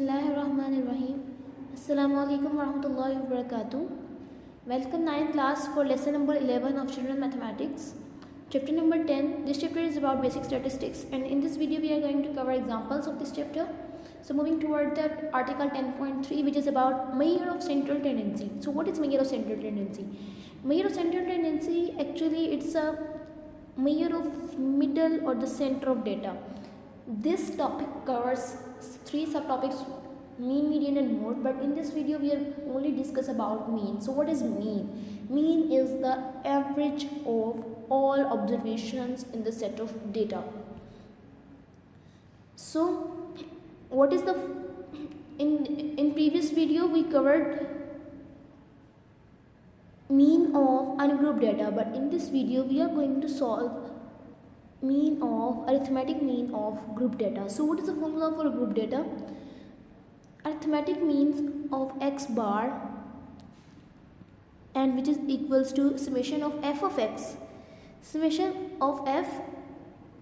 Bismillahirrahmanirrahim. Assalamu alaikum warahmatullahi wabarakatuh. Welcome 9th class for lesson number 11 of children mathematics. Chapter number 10. This chapter is about basic statistics, and in this video we are going to cover examples of this chapter. So moving toward the article 10.3, which is about measure of central tendency. So what is measure of central tendency? Measure of central tendency, actually it's a measure of middle or the center of data. This topic covers 3 subtopics: mean, median and mode, but in this video we are only discuss about mean. So what is mean? Mean is the average of all observations in the set of data. So what is the in previous video we covered mean of ungrouped data, but in this video we are going to solve arithmetic mean of group data. So what is the formula for group data? Arithmetic means of x bar, and which is equals to summation of f of x, summation of f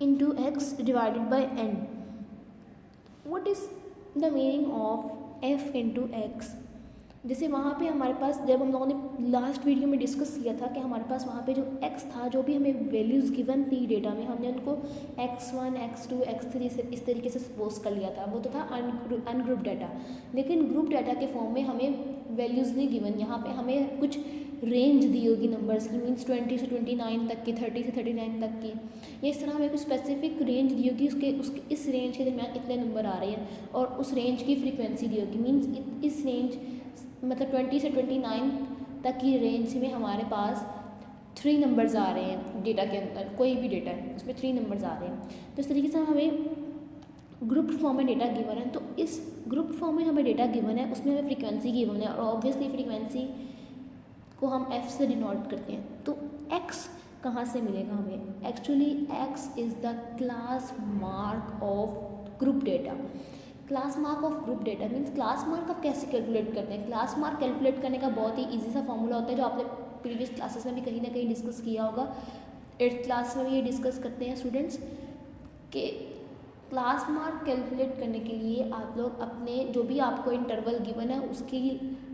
into x divided by n. What is the meaning of f into x? जैसे वहाँ पे हमारे पास, जब हम लोगों ने last video में discuss किया था कि हमारे पास वहाँ पे जो x था, जो भी हमें वैल्यूज़ गिवन थी डेटा में, हमने उनको x1, x2, x3 से इस तरीके से सपोज कर लिया था. वो तो था अनग्रुप डाटा. लेकिन ग्रुप डाटा के फॉर्म में हमें वैल्यूज़ नहीं गिवन. यहाँ पे हमें कुछ रेंज दी होगी नंबर्स की, मीन्स 20 से 29 तक की, 30 से 39 तक की. ये इस तरह हमें कुछ स्पेसिफिक रेंज दी होगी, उसके इस रेंज के दरमियान इतने नंबर आ रहे हैं, और उस रेंज की फ्रीक्वेंसी दी होगी. मीन्स इस रेंज मतलब 20 से 29 तक की रेंज में हमारे पास 3 नंबर्स आ रहे हैं डेटा के अंदर. कोई भी डेटा है उसमें 3 नंबर्स आ रहे हैं. तो इस तरीके से हमें ग्रुप फॉर्म में डेटा गिवन है. तो इस ग्रुप फॉर्म में हमें डेटा गिवन है, उसमें हमें फ्रीक्वेंसी गिवन है, और ऑब्वियसली फ्रीक्वेंसी को हम f से डिनोट करते हैं. तो x कहाँ से मिलेगा हमें? Actually x is the class mark of group data. Class mark of group data means class mark आप कैसे कैलकुलेट करते हैं? क्लास मार्क कैलकुलेट करने का बहुत ही इजी सा फॉर्मूला होता है, जो आपने प्रीवियस क्लासेस में भी कहीं ना कहीं डिस्कस किया होगा. 8th क्लास में भी ये डिस्कस करते हैं स्टूडेंट्स कि क्लास मार्क कैलकुलेट करने के लिए आप लोग अपने जो भी आपको इंटरवल गिवन है उसकी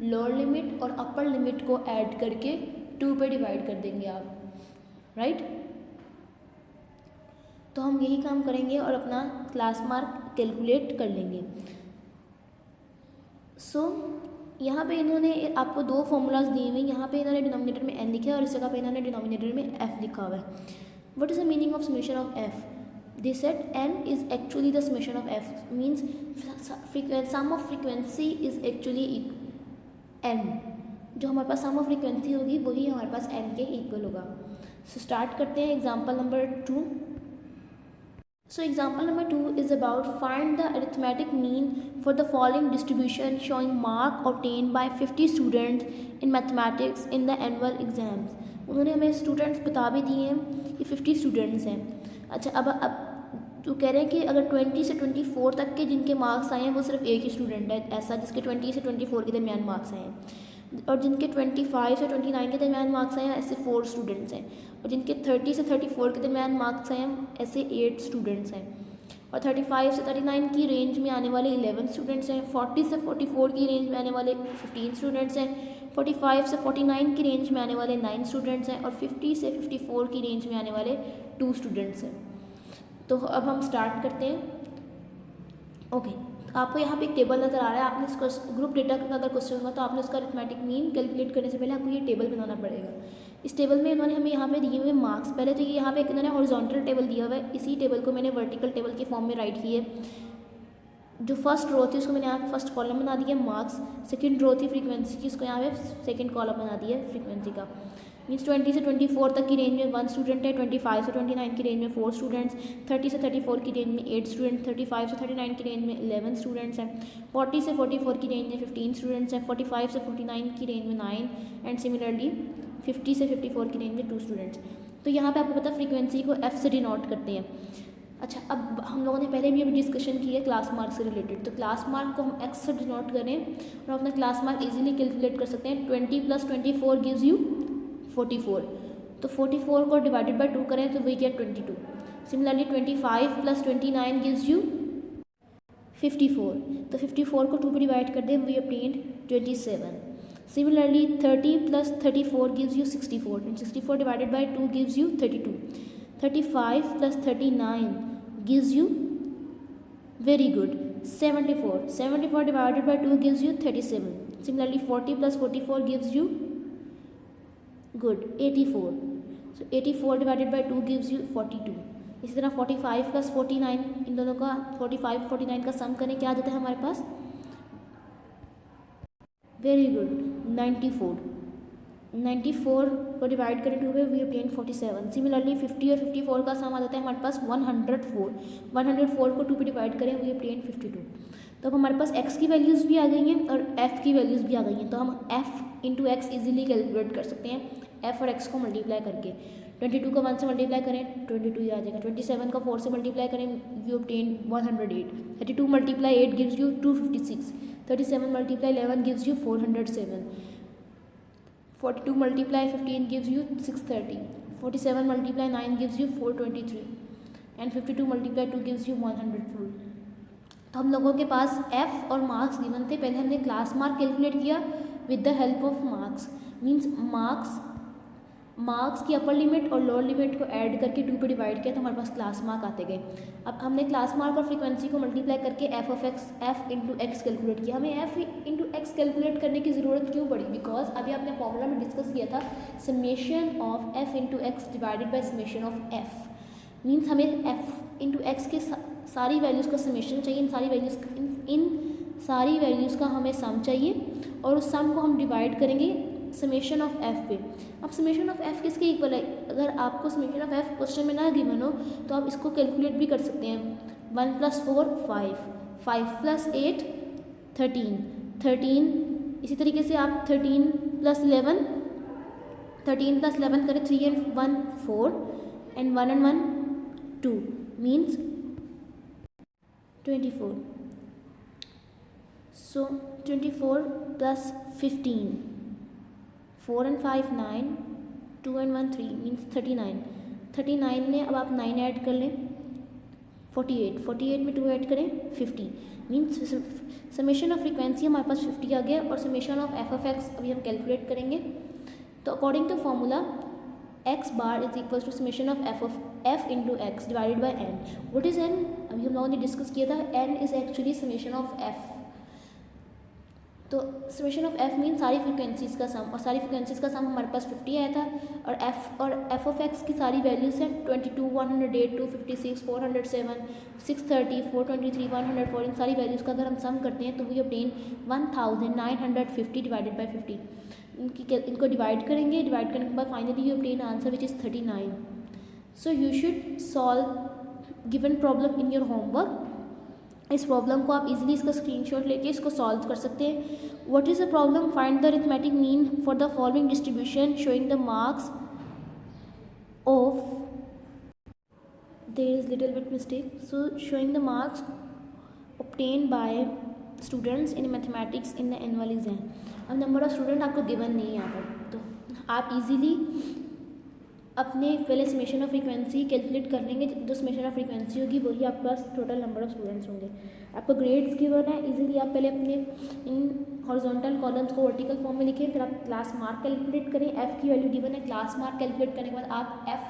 लोअर लिमिट और अपर लिमिट को ऐड करके 2 पे डिवाइड कर देंगे आप, राइट? तो हम यही काम करेंगे और अपना क्लास मार्क कैलकुलेट कर लेंगे. सो यहाँ पे इन्होंने आपको 2 फॉर्मूलाज दिए हुए हैं. यहाँ पे इन्होंने डिनोमिनेटर में n लिखा है और इस जगह पे इन्होंने डिनोमिनेटर में f लिखा हुआ है. What is the meaning of summation of f? They said n is actually the summation of f, means sum of frequency is actually n. जो हमारे पास सम ऑफ फ्रीक्वेंसी होगी वही हमारे पास n के इक्वल होगा. सो स्टार्ट करते हैं example number 2. So example number 2 is about find the arithmetic mean for the following distribution showing mark obtained by 50 students in mathematics in the annual exams. उन्होंने हमें students बता भी दिए हैं कि 50 स्टूडेंट्स हैं. अच्छा, अब तो कह रहे हैं कि अगर 20 से 24 तक के जिनके मार्क्स आए हैं वो सिर्फ एक ही स्टूडेंट है ऐसा जिसके 20 से 24 के दरमियान मार्क्स आए हैं, और जिनके 25 से 29 के दरमियान मार्क्स आए हैं ऐसे 4 स्टूडेंट्स हैं, और जिनके 30 से 34 के दरमियान मार्क्स आए हैं ऐसे 8 स्टूडेंट्स हैं, और 35 से 39 की रेंज में आने वाले 11 स्टूडेंट्स हैं, 40 से 44 की रेंज में आने वाले 15 स्टूडेंट्स हैं, 45 से 49 की रेंज में आने वाले 9 स्टूडेंट्स हैं, और 50 से 54 की रेंज में आने वाले 2 स्टूडेंट्स हैं. तो अब हम स्टार्ट करते हैं. ओके, आपको यहाँ पे एक टेबल नज़र आ रहा है. आपने इसको ग्रुप डेटा का अगर क्वेश्चन होगा तो आपने उसका अरिथमेटिक मीन कैलकुलेट करने से पहले आपको ये टेबल बनाना पड़ेगा. इस टेबल में इन्होंने हमें यहाँ पे दिए हुए मार्क्स, पहले तो ये यहाँ पे एक इन्होंने हॉरिजॉन्टल टेबल दिया हुआ है, इसी टेबल को मैंने वर्टिकल टेबल के फॉर्म में राइट किए. जो फर्स्ट रो थी उसको मैंने यहाँ पे फर्स्ट कॉलम बना दिया मार्क्स, सेकंड रो थी फ्रीक्वेंसी की, उसको यहाँ पे सेकंड कॉलम बना दिया फ्रीक्वेंसी का. मीन्स 20 से 24 तक की रेंज में 1 स्टूडेंट है, 25 से 29 की रेंज में 4 स्टूडेंट्स, 30 से 34 की रेंज में 8 स्टूडेंट, 35 से 39 की रेंज में 11 स्टूडेंट्स हैं, 40 से 44 की रेंज में 15 स्टूडेंट्स हैं, 45 से 49 की रेंज में 9, एंड सिमिलरली 50 से 54 की रेंज में 2 स्टूडेंट्स. तो यहाँ पे आपको पता फ्रीक्वेंसी को f से डिनोट करते हैं. अच्छा, अब हम लोगों ने पहले भी अभी डिस्कशन की है क्लास मार्क से रिलेटेड. तो क्लास मार्क को हम x से डिनोट करें और अपना क्लास मार्क इजीली कैलकुलेट कर सकते हैं. 20 + 24 गिव्स यू 44. तो 44 को डिवाइडेड बाय 2 करें तो we get 22. Similarly 25 + 29 gives you 54, तो 54 को 2 पे डिवाइड कर दें, we obtained 27. Similarly 30 plus 34 gives you 64 and 64 divided by 2 gives you 32. 35 plus 39 gives you, very good, 74. 74 divided by 2 gives you 37. Similarly 40 plus 44 gives you, good, 84. So 84 divided by 2 gives you 42. इसी तरह 45 plus 49, इन दोनों का 45 49 का सम करें, क्या आ जाता है हमारे पास, वेरी गुड, 94. 94 को डिवाइड करें 2 पे, वी obtain 47. सिमिलरली 50 और 54 का सम आ जाता है हमारे पास 104. 104 को 2 पे डिवाइड करें, वी obtain 52. तो अब हमारे पास x की वैल्यूज़ भी आ गई हैं और f की वैल्यूज़ भी आ गई हैं, तो हम f into x easily calculate कर सकते हैं f और x को मल्टीप्लाई करके. 22 को 1 से मल्टीप्लाई करें 22 ही आ जाएगा. 27 का 4 से मल्टीप्लाई करें, you obtain 108. 32 multiply 8 gives you 256. 37 multiply 11 gives you 407. 42 multiply 15 gives you 630. 47 multiply 9 gives you 423 and 52 multiply 2 gives you 104. तो हम लोगों के पास f और मार्क्स गिवन थे. पहले हमने क्लास मार्क कैलकुलेट किया with the help of marks. Means marks की अपर लिमिट और लोअर लिमिट को ऐड करके 2 पे डिवाइड किया तो हमारे पास क्लास मार्क आते गए. अब हमने क्लास मार्क और फ्रीक्वेंसी को मल्टीप्लाई करके f इंटू एक्स कैलकुलेट किया. हमें f इंटू एक्स कैलकुलेट करने की ज़रूरत क्यों पड़ी, बिकॉज अभी आपने फॉर्मूला में डिस्कस किया था summation of f into x divided by summation of f. Means हमें f इंटू एक्स के सारी वैल्यूज़ का समेशन चाहिए, इन सारी वैल्यूज़ का हमें सम चाहिए और उस सम को हम डिवाइड करेंगे समेशन ऑफ f पे. अब समेशन ऑफ f किसके इक्वल है, अगर आपको समेशन ऑफ f क्वेश्चन में ना गिवन हो तो आप इसको कैलकुलेट भी कर सकते हैं. 1 + 4 5, 5 + 8 13, 13. इसी तरीके से आप 13 + 11, 13 + 11 करें, 3 and 1 4 and 1 and 1 2 means 24. So 24 plus 15, 4 and 5 9, 2 and 1 3 means 39. 39 में अब आप 9 ऐड कर लें 48, 48 में 2 ऐड करें 50 मीन्स समेशन ऑफ फ्रीक्वेंसी हमारे पास 50 आ गया और summation of f of x अभी हम कैलकुलेट करेंगे. तो according to formula x bar is equal to summation of f into x divided by n. What is n, अभी हम लोगों ने डिस्कस किया था, n is actually summation of f. तो समेशन ऑफ f मीन सारी फ्रिक्वेंसीज़ का sum, और सारी फ्रिक्वेंसीज़ का सम हमारे पास 50 आया था और f ऑफ x की सारी वैल्यूज़ हैं 22 108 256 407 630 423 104. इन सारी वैल्यूज़ का अगर हम सम करते हैं तो वी obtain 1950 डिवाइडेड बाई 50. इनको डिवाइड करेंगे, डिवाइड करने के बाद finally you obtain answer which is 39. So you should solve given problem in your homework. इस प्रॉब्लम को आप इजीली इसका स्क्रीनशॉट लेके इसको सॉल्व कर सकते हैं. What is the problem, find the arithmetic mean for the following distribution showing the marks of, there is little bit mistake, so showing the marks obtained by students in mathematics in the annual exam. अब number of student आपको given नहीं है यहाँ पर, तो आप easily अपने पहले समेशन ऑफ फ्रीक्वेंसी कैलकुलेट कर लेंगे. जो समेशन ऑफ फ्रीक्वेंसी होगी वही आपके पास टोटल नंबर ऑफ स्टूडेंट्स होंगे. आपको ग्रेड्स गिवन है, इजीली आप पहले अपने इन हॉरिजॉन्टल कॉलम्स को वर्टिकल फॉर्म में लिखें, फिर आप क्लास मार्क कैलकुलेट करें. f की वैल्यू गिवन है, क्लास मार्क कैलकुलेट करने के बाद आप f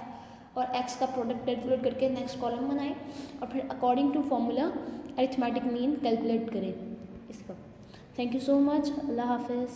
और x का प्रोडक्ट कैलकुलेट करके नेक्स्ट कॉलम बनाएं और फिर according to formula arithmetic mean calculate करें इसका. Thank you so much. अल्लाह हाफिज़.